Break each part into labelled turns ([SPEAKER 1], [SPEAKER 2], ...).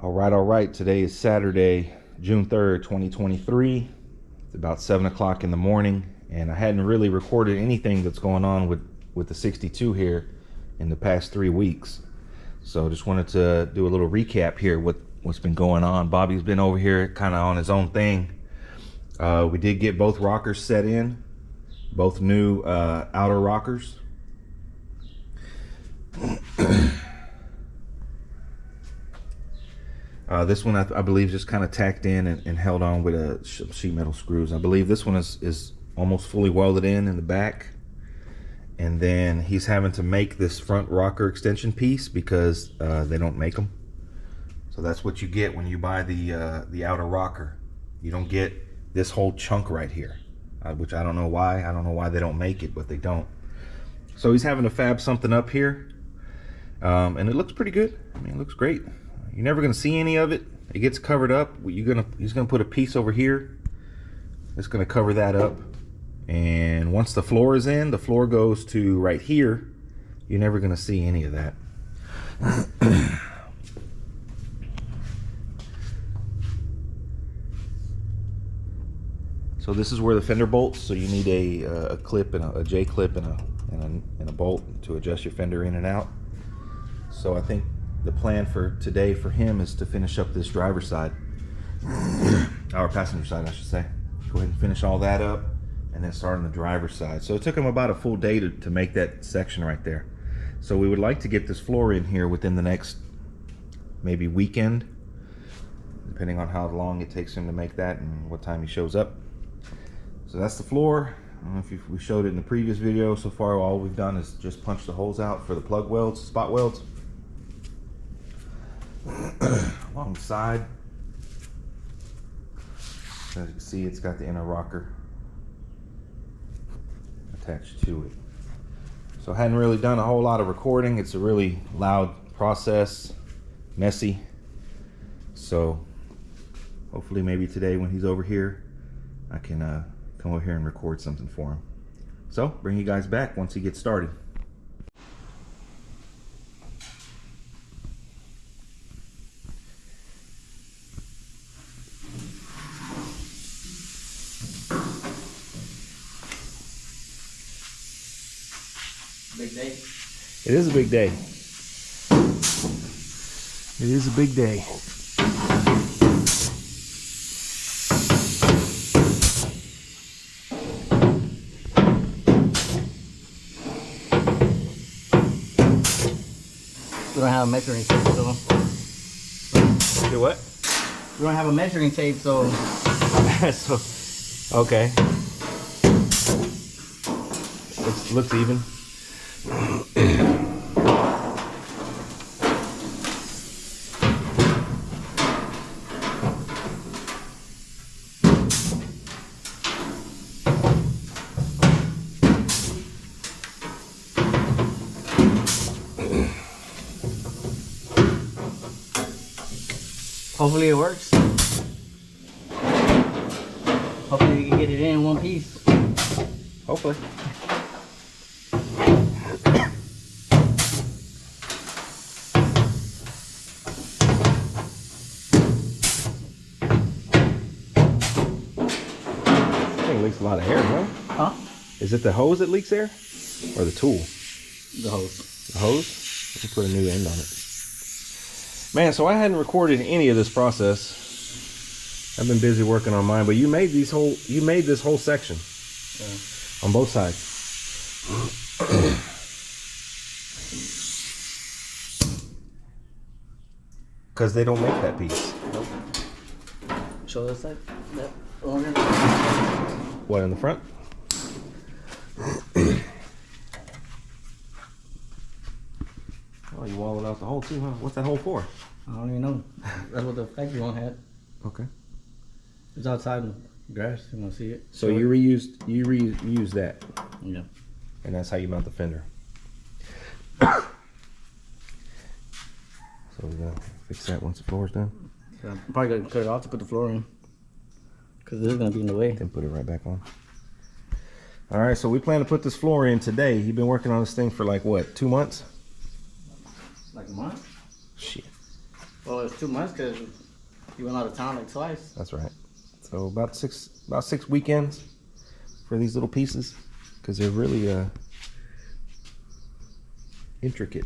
[SPEAKER 1] All right. Today is Saturday, June 3rd, 2023. It's about 7 o'clock in the morning, and I hadn't really recorded anything that's going on with the 62 here in the past 3 weeks. So just wanted to do a little recap here what's been going on. Bobby's been over here kind of on his own thing. We did get both rockers set in, both new outer rockers. This one I believe just kind of tacked in and held on with sheet metal screws. I believe this one is almost fully welded in the back, and then he's having to make this front rocker extension piece because they don't make them. So that's what you get when you buy the outer rocker. You don't get this whole chunk right here, which I don't know why. I don't know why they don't make it, but they don't. So he's having to fab something up here, and it looks pretty good. I mean, it looks great. You're never going to see any of it. It gets covered up. He's going to put a piece over here. It's going to cover that up. And once the floor is in, the floor goes to right here. You're never going to see any of that. So this is where the fender bolts. So you need a clip and a J clip and a bolt to adjust your fender in and out. So I think the plan for today for him is to finish up this driver's side, or passenger side I should say. Go ahead and finish all that up and then start on the driver's side. So it took him about a full day to make that section right there. So we would like to get this floor in here within the next maybe weekend, depending on how long it takes him to make that and what time he shows up. So that's the floor. I don't know if we showed it in the previous video. So far all we've done is just punch the holes out for the plug welds, spot welds. Along the side, as you can see, it's got the inner rocker attached to it. So I hadn't really done a whole lot of recording. It's a really loud process, messy. So hopefully maybe today when he's over here, I can come over here and record something for him. So bring you guys back once he gets started.
[SPEAKER 2] Big day.
[SPEAKER 1] It is a big day. It is a big day.
[SPEAKER 2] We don't have a measuring tape, so.
[SPEAKER 1] Do what?
[SPEAKER 2] We don't have a measuring tape, so.
[SPEAKER 1] So, okay. Looks even.
[SPEAKER 2] Hopefully it works. Hopefully we can get it in one piece.
[SPEAKER 1] Hopefully. Leaks a lot of air, huh?
[SPEAKER 2] Huh?
[SPEAKER 1] Is it the hose that leaks air, or the tool?
[SPEAKER 2] The hose.
[SPEAKER 1] The hose? Let's put a new end on it. Man, so I hadn't recorded any of this process. I've been busy working on mine, but you made this whole section, yeah, on both sides. Because they don't make that piece.
[SPEAKER 2] Nope. Show this side. Yep.
[SPEAKER 1] What, in the front? Oh, you walled out the hole too, huh? What's that hole for?
[SPEAKER 2] I don't even know. That's what the factory one had.
[SPEAKER 1] Okay.
[SPEAKER 2] It's outside in the grass. You want to see it?
[SPEAKER 1] So you reused that.
[SPEAKER 2] Yeah.
[SPEAKER 1] And that's how you mount the fender. So we're gonna fix that once the floor's done.
[SPEAKER 2] So I'm probably gonna cut it off to put the floor in, because this is gonna be in the way.
[SPEAKER 1] Then put it right back on. All right, so we plan to put this floor in today. You've been working on this thing for like what, 2 months?
[SPEAKER 2] Like a month?
[SPEAKER 1] Shit.
[SPEAKER 2] Well, it's 2 months because you went out of town like twice.
[SPEAKER 1] That's right. So about six weekends for these little pieces, because they're really intricate.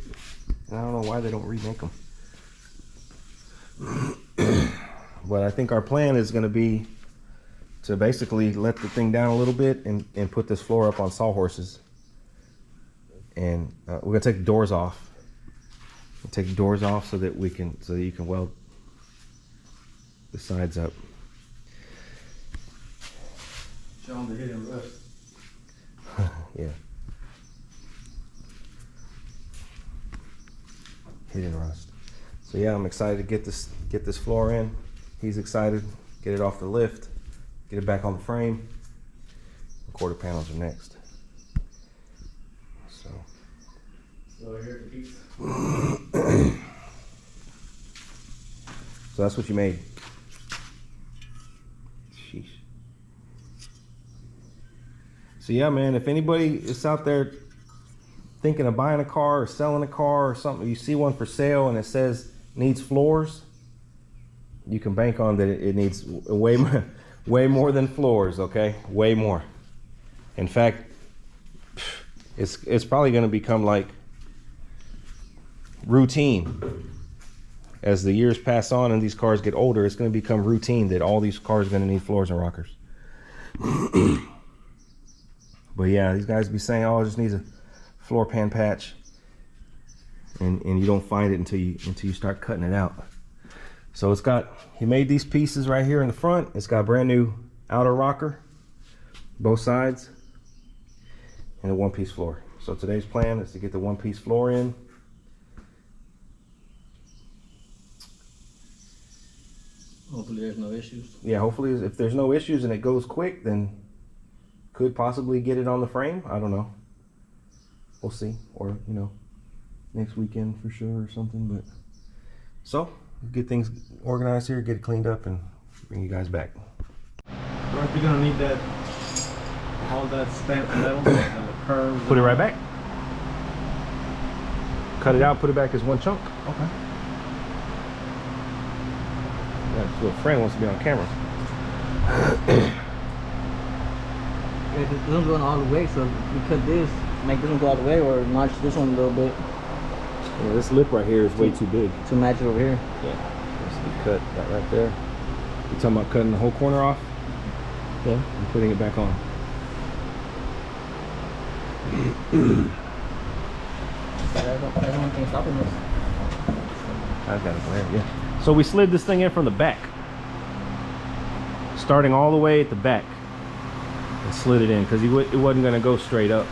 [SPEAKER 1] And I don't know why they don't remake them. But I think our plan is going to be to basically let the thing down a little bit and put this floor up on sawhorses. And we're going to take the doors off. We'll take the doors off so that you can weld the sides up.
[SPEAKER 2] Show them the hidden rust.
[SPEAKER 1] Yeah. Hidden rust. So yeah, I'm excited to get this floor in. He's excited. Get it off the lift. Get it back on the frame. The quarter panels are next. So
[SPEAKER 2] here's the piece.
[SPEAKER 1] So that's what you made. Sheesh. So yeah, man, if anybody is out there thinking of buying a car or selling a car or something, you see one for sale and it says needs floors, you can bank on that it needs way more than floors, okay? Way more. In fact, it's probably going to become like routine. As the years pass on and these cars get older, it's going to become routine that all these cars are going to need floors and rockers. But yeah, these guys be saying, oh, it just needs a floor pan patch. And you don't find it until you start cutting it out. So he made these pieces right here in the front. It's got a brand new outer rocker, both sides, and a one-piece floor. So today's plan is to get the one-piece floor in.
[SPEAKER 2] Hopefully there's no issues.
[SPEAKER 1] Yeah, hopefully if there's no issues and it goes quick, then could possibly get it on the frame. I don't know. We'll see. Or, next weekend for sure or something. But so get things organized here, get it cleaned up, and bring you guys back.
[SPEAKER 3] Aren't you gonna need that, all that stamped metal and the curves?
[SPEAKER 1] Put it right back. Cut it out, put it back as one chunk.
[SPEAKER 3] Okay.
[SPEAKER 1] Yeah, this little friend wants to be on camera.
[SPEAKER 2] This one's going all the way, so we cut this, make this one go all the way, or notch this one a little bit
[SPEAKER 1] Yeah, this lip right here is way too big.
[SPEAKER 2] to match it over here.
[SPEAKER 1] Yeah. Let's cut that right there. You talking about cutting the whole corner off?
[SPEAKER 2] Yeah.
[SPEAKER 1] And putting it back on.
[SPEAKER 2] That's one thing stopping this.
[SPEAKER 1] I've got it there, yeah. So we slid this thing in from the back. Starting all the way at the back. And slid it in, because it wasn't going to go straight up.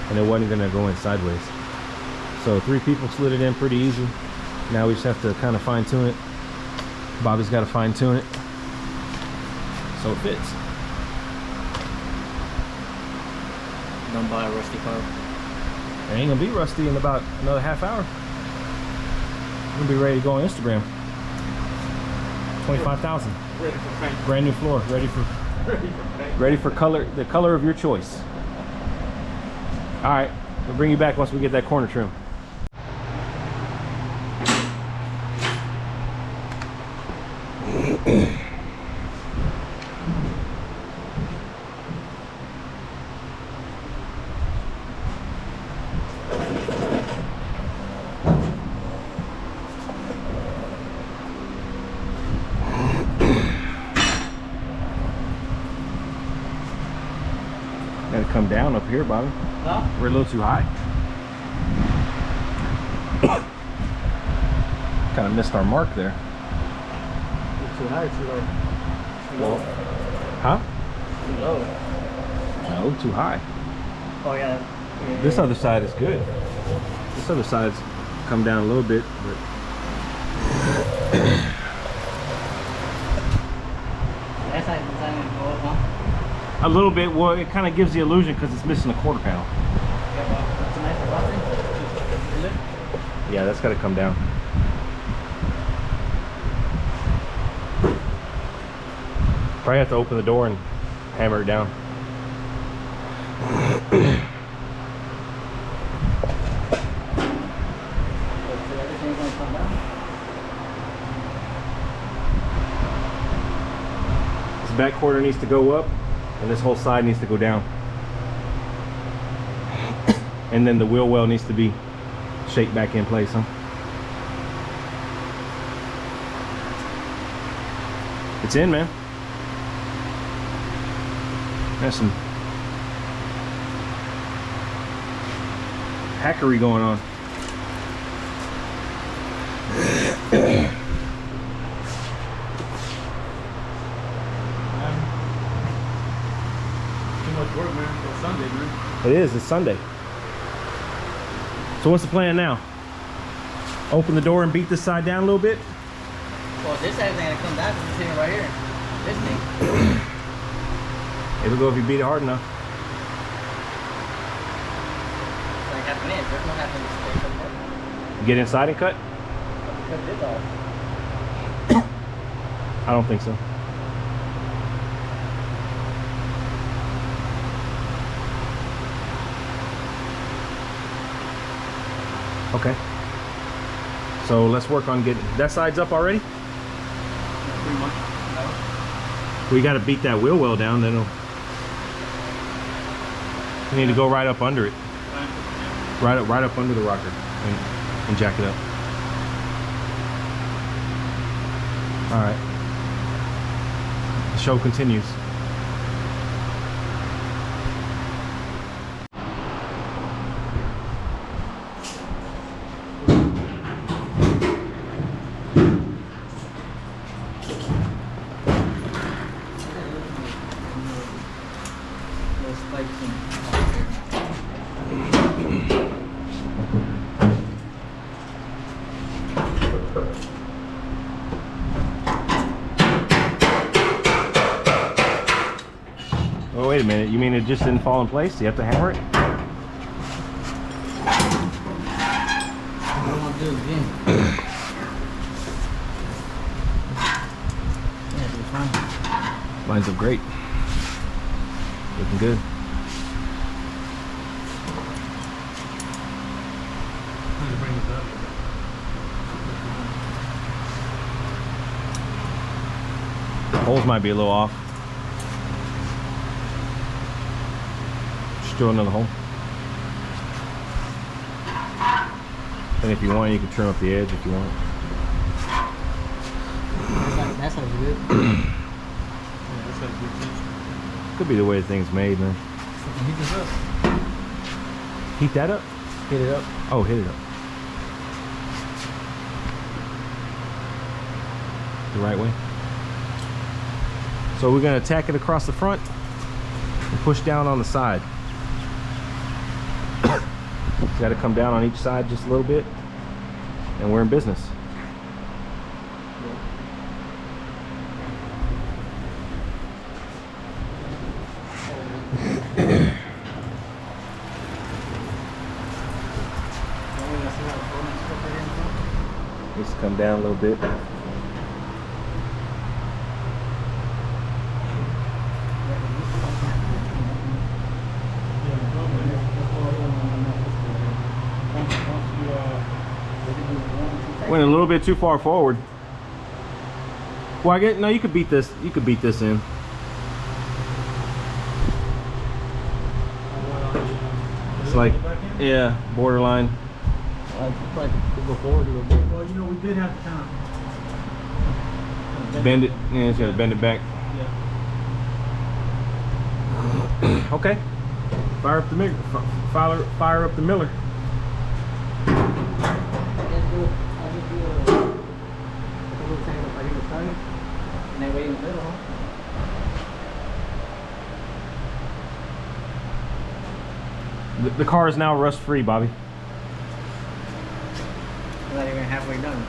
[SPEAKER 1] And it wasn't going to go in sideways. So 3 people slid it in pretty easy. Now we just have to kind of fine tune it. Bobby's got to fine tune it so it fits.
[SPEAKER 2] Don't buy a rusty car.
[SPEAKER 1] It ain't gonna be rusty in about another half hour. We'll be ready to go on Instagram. 25,000.
[SPEAKER 3] Ready for paint.
[SPEAKER 1] Brand new floor, ready for color, the color of your choice. All right, we'll bring you back once we get that corner trim. Gotta come down up here, Bobby.
[SPEAKER 2] Huh?
[SPEAKER 1] We're a little too high. Kind of missed our mark there.
[SPEAKER 2] Too high, too low. Too low.
[SPEAKER 1] Huh?
[SPEAKER 2] Too low.
[SPEAKER 1] No, too high.
[SPEAKER 2] Oh yeah.
[SPEAKER 1] This other side is good. This other side's come down a little bit, but
[SPEAKER 2] That side didn't go up, huh?
[SPEAKER 1] a little bit. Well, it kind of gives the illusion because it's missing a quarter panel.
[SPEAKER 2] Yeah, well, that's a nice rusty.
[SPEAKER 1] Yeah, that's got to come down. Probably have to open the door and hammer it down.
[SPEAKER 4] back quarter needs to go up, and this whole side needs to go down. And then the wheel well needs to be shaped back in place, huh? It's in, man. There's some hackery going on.
[SPEAKER 3] Too much work, man. It's Sunday, man.
[SPEAKER 4] It is, it's Sunday. So what's the plan now? Open the door and beat this side down a little bit?
[SPEAKER 2] Well, this side's gonna come down because it's sitting right here. This thing.
[SPEAKER 4] It'll go if you beat it hard enough.
[SPEAKER 2] It's like half an inch. There's no half an inch space up there.
[SPEAKER 4] Get inside and cut?
[SPEAKER 2] Cut this off.
[SPEAKER 4] I don't think so. Okay. So let's work on getting that side's up already.
[SPEAKER 3] Pretty much.
[SPEAKER 4] We got to beat that wheel well down. Then we need to go right up under it, right up under the rocker, and jack it up. All right. The show continues. Oh, wait a minute. You mean it just didn't fall in place? You have to hammer it?
[SPEAKER 2] I'm gonna do it again. Yeah, it's fine.
[SPEAKER 4] Lines up great. Looking good.
[SPEAKER 3] Trying to bring this up.
[SPEAKER 4] Holes might be a little off. Just drill another hole. And if you want, you can trim up the edge if you want.
[SPEAKER 2] That sounds good.
[SPEAKER 3] Yeah, that's like good thing.
[SPEAKER 4] Could be the way the thing's made, man.
[SPEAKER 3] Heat this up.
[SPEAKER 4] Heat that up?
[SPEAKER 2] Hit it up.
[SPEAKER 4] Oh, hit it up. The right way. So we're gonna tack it across the front and push down on the side. Got to come down on each side just a little bit, and we're in business. Needs to come down a little bit. Went a little bit too far forward. Well, I get no. You could beat this. You could beat this in. It's like, yeah, borderline.
[SPEAKER 2] I probably could go forward a little bit.
[SPEAKER 3] Well, you know, we did have to kind of
[SPEAKER 4] Bend it. Yeah, it's gotta bend it back.
[SPEAKER 3] Yeah.
[SPEAKER 4] Okay. Fire up the miller. Fire up the miller.
[SPEAKER 2] I'll just do a little tank up right here beside it, and then way in the middle, huh?
[SPEAKER 4] The car is now rust free, Bobby.
[SPEAKER 2] We're not even halfway done.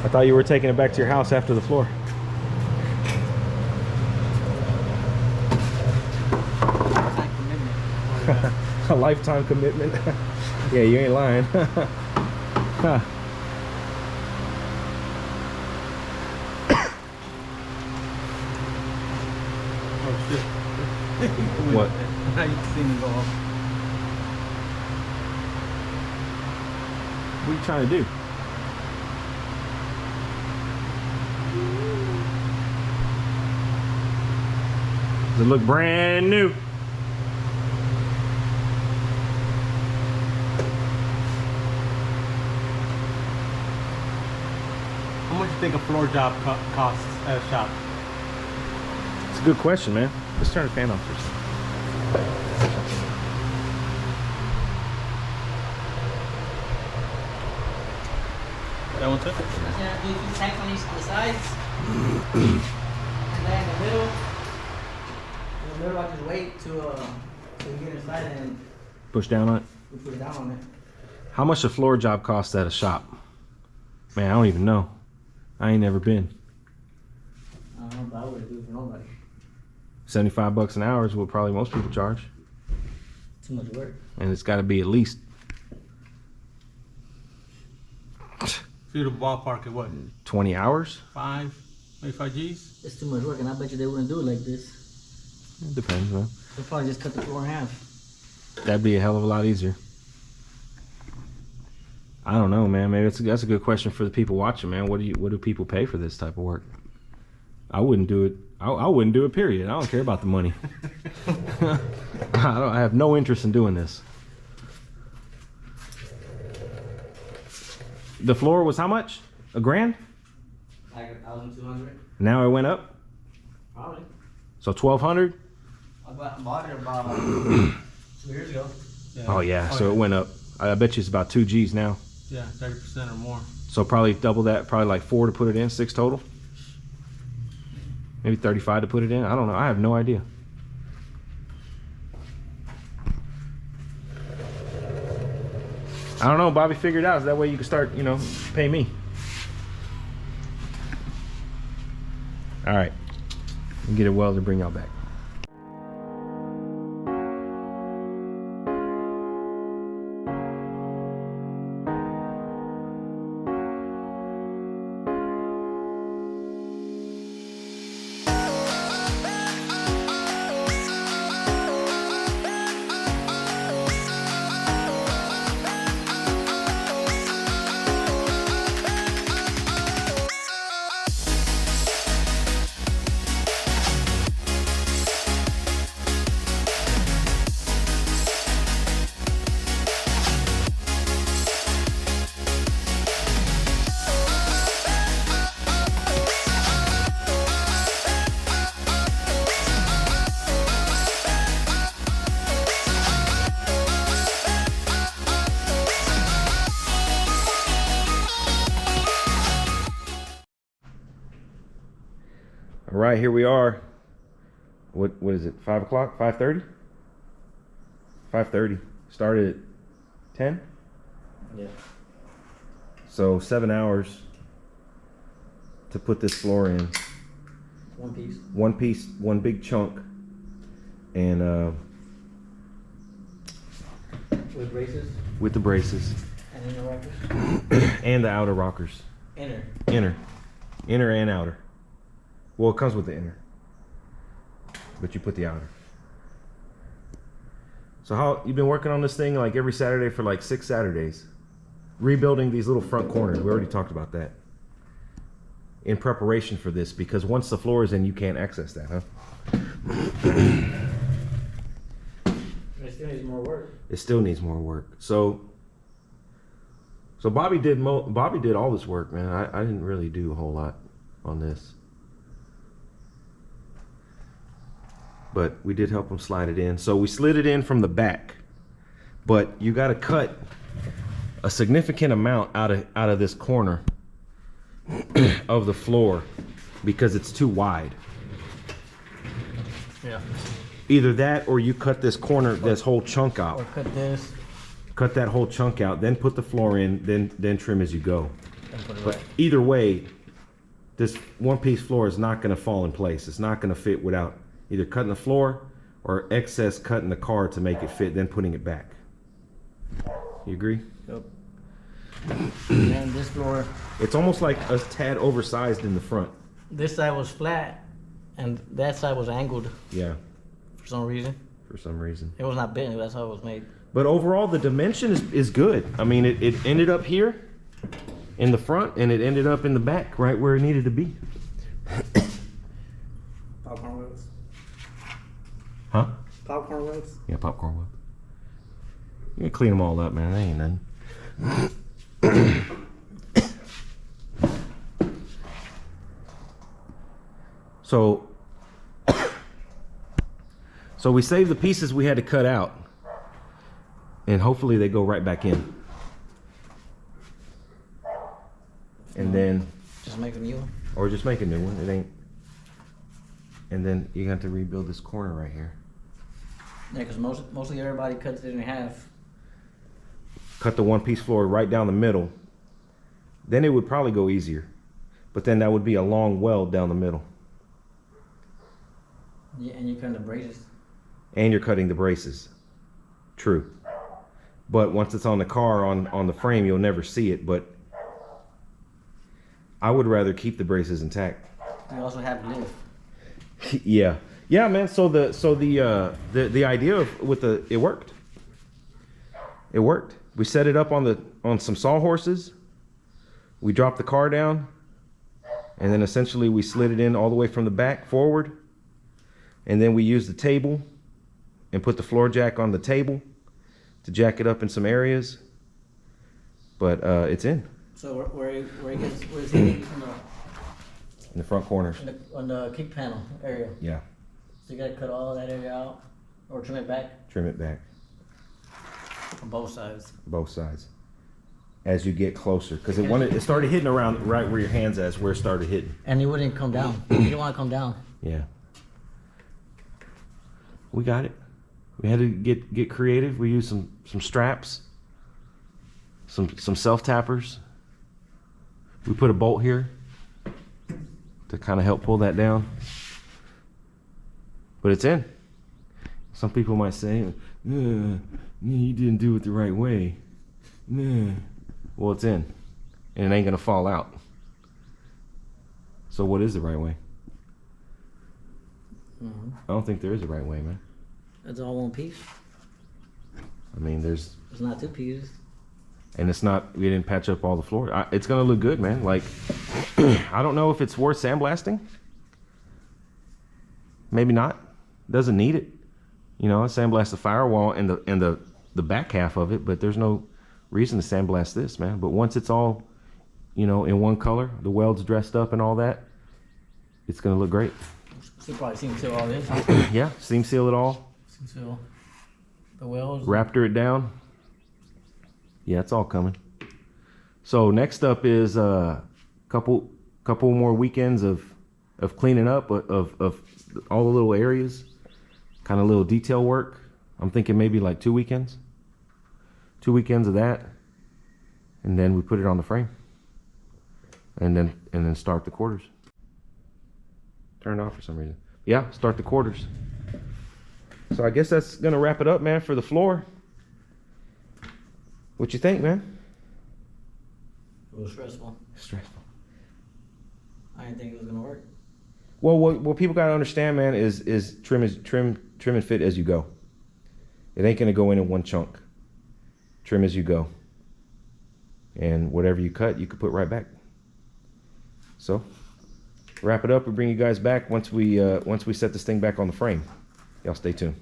[SPEAKER 4] I thought you were taking it back to your house after the floor.
[SPEAKER 2] Time commitment.
[SPEAKER 4] A lifetime commitment. Yeah, you ain't lying. Huh.
[SPEAKER 3] Oh shit.
[SPEAKER 4] What?
[SPEAKER 3] Now you can see me go off.
[SPEAKER 4] What are you trying to do? it look brand new?
[SPEAKER 3] How much do you think a floor job costs at a shop?
[SPEAKER 4] It's a good question, man. Let's turn the fan off first.
[SPEAKER 3] That one took?
[SPEAKER 2] That's gonna do 2 tanks on each of the sides. And then in the middle, I just wait to get inside and
[SPEAKER 4] Push down on it.
[SPEAKER 2] we put it down on it.
[SPEAKER 4] How much a floor job costs at a shop? Man, I don't even know. I ain't never been.
[SPEAKER 2] I don't know, but I wouldn't do it for nobody.
[SPEAKER 4] $75 an hour is what probably most people charge.
[SPEAKER 2] Too much work.
[SPEAKER 4] And it's got to be at least
[SPEAKER 3] So you'd ballpark at what?
[SPEAKER 4] 20 hours.
[SPEAKER 3] maybe 5 G's?
[SPEAKER 2] It's too much work, and I bet you they wouldn't do it like this.
[SPEAKER 4] It depends, man.
[SPEAKER 2] They'll probably just cut the floor in half.
[SPEAKER 4] That'd be a hell of a lot easier. I don't know, man. Maybe that's a good question for the people watching, man. What do people pay for this type of work? I wouldn't do it. I wouldn't do it, period. I don't care about the money. I have no interest in doing this. The floor was how much? $1,000?
[SPEAKER 2] Like 1,200?
[SPEAKER 4] Now it went up?
[SPEAKER 2] Probably.
[SPEAKER 4] So 1,200?
[SPEAKER 2] I bought it about 2 years ago.
[SPEAKER 3] Yeah.
[SPEAKER 4] Oh yeah, so it went up. I bet you it's about 2 G's now.
[SPEAKER 3] Yeah, 30% or more.
[SPEAKER 4] So probably double that, probably like 4 to put it in, 6 total. Maybe 35 to put it in. I don't know. I have no idea. I don't know. Bobby figured it out. So that way you can start, pay me. All right. We'll get it welded and bring y'all back. All right, here we are. What is it? 5 o'clock? 5:30? 5:30. Started at 10.
[SPEAKER 2] Yeah.
[SPEAKER 4] So 7 hours to put this floor in.
[SPEAKER 2] One piece.
[SPEAKER 4] One piece, one big chunk, and
[SPEAKER 2] With braces
[SPEAKER 4] with the braces
[SPEAKER 2] and inner rockers.
[SPEAKER 4] and the outer rockers.
[SPEAKER 2] Inner.
[SPEAKER 4] Inner and outer. Well, it comes with the inner, but you put the outer. So how you've been working on this thing like every Saturday for like 6 Saturdays, rebuilding these little front corners. We already talked about that. In preparation for this, because once the floor is in, you can't access that, huh?
[SPEAKER 2] It still needs more work.
[SPEAKER 4] It still needs more work. So Bobby did all this work, man. I didn't really do a whole lot on this, but we did help him slide it in. So we slid it in from the back, but you got to cut a significant amount out of this corner of the floor because it's too wide.
[SPEAKER 2] Yeah.
[SPEAKER 4] Either that or you cut this corner, this whole chunk out.
[SPEAKER 2] Or cut this.
[SPEAKER 4] Cut that whole chunk out, then put the floor in, then trim as you go.
[SPEAKER 2] And put it
[SPEAKER 4] But
[SPEAKER 2] right.
[SPEAKER 4] either way, this one piece floor is not going to fall in place. It's not going to fit without either cutting the floor or excess cutting the car to make it fit, then putting it back. You agree?
[SPEAKER 2] Yep. And then this floor,
[SPEAKER 4] It's almost like a tad oversized in the front.
[SPEAKER 2] this side was flat, and that side was angled
[SPEAKER 4] Yeah,
[SPEAKER 2] for some reason.
[SPEAKER 4] for some reason.
[SPEAKER 2] It was not bent. That's how it was made.
[SPEAKER 4] But overall, the dimension is good. I mean, it ended up here in the front, and it ended up in the back, right where it needed to be.
[SPEAKER 2] Popcorn wheels. popcorn webs.
[SPEAKER 4] Yeah, popcorn web. You can clean them all up, man. That ain't nothing. So we saved the pieces we had to cut out, and hopefully they go right back in. And then,
[SPEAKER 2] Just make a new one.
[SPEAKER 4] or just make a new one. It ain't. And then you got to rebuild this corner right here.
[SPEAKER 2] Yeah, because mostly everybody cuts it in half.
[SPEAKER 4] Cut the one-piece floor right down the middle. Then it would probably go easier, but then that would be a long weld down the middle.
[SPEAKER 2] Yeah, and you cut the braces.
[SPEAKER 4] And you're cutting the braces. True. But once it's on the car, on the frame, you'll never see it. But I would rather keep the braces intact.
[SPEAKER 2] You also have lift.
[SPEAKER 4] Yeah, man. So the idea of it worked. It worked. We set it up on some sawhorses. We dropped the car down, and then essentially we slid it in all the way from the back forward, and then we used the table and put the floor jack on the table to jack it up in some areas. But it's in.
[SPEAKER 2] So where is he from
[SPEAKER 4] In the front corners.
[SPEAKER 2] on the kick panel area?
[SPEAKER 4] Yeah.
[SPEAKER 2] So you gotta cut all that area out, or trim it back
[SPEAKER 4] Trim it back.
[SPEAKER 2] on both sides.
[SPEAKER 4] Both sides. As you get closer, because it started hitting around right where your hands at is where it started hitting.
[SPEAKER 2] And it wouldn't come down. You don't want to come down.
[SPEAKER 4] Yeah. We got it. We had to get creative. We used some straps, some self tappers. We put a bolt here to kind of help pull that down. But it's in. Some people might say, you didn't do it the right way. Well, it's in, and it ain't gonna fall out. So what is the right way? I don't think there is a right way, man.
[SPEAKER 2] It's all one piece.
[SPEAKER 4] I mean,
[SPEAKER 2] It's not two pieces.
[SPEAKER 4] and it's not, we didn't patch up all the floor. It's gonna look good, man. Like, I don't know if it's worth sandblasting. Maybe not. Doesn't need it. You know, I sandblast the firewall and the back half of it, but there's no reason to sandblast this, man. But once it's all, you know, in one color, the welds dressed up and all that, it's gonna look great.
[SPEAKER 2] So probably seam seal all this. Huh?
[SPEAKER 4] Yeah, seam seal it all,
[SPEAKER 2] Seam seal the welds.
[SPEAKER 4] raptor it down. Yeah, it's all coming. So next up is a couple more weekends of cleaning up of all the little areas, kind of little detail work. I'm thinking maybe like 2 weekends. 2 weekends of that, and then we put it on the frame, and then start the quarters. Turned off for some reason. Yeah, start the quarters. So I guess that's gonna wrap it up, man, for the floor. What you think, man?
[SPEAKER 2] It was stressful.
[SPEAKER 4] Stressful.
[SPEAKER 2] I didn't think it was gonna work.
[SPEAKER 4] Well, what people gotta understand, man, is trim and fit as you go. It ain't gonna go in one chunk. Trim as you go, and whatever you cut, you can put right back. So, wrap it up. We bring you guys back once we set this thing back on the frame. Y'all stay tuned.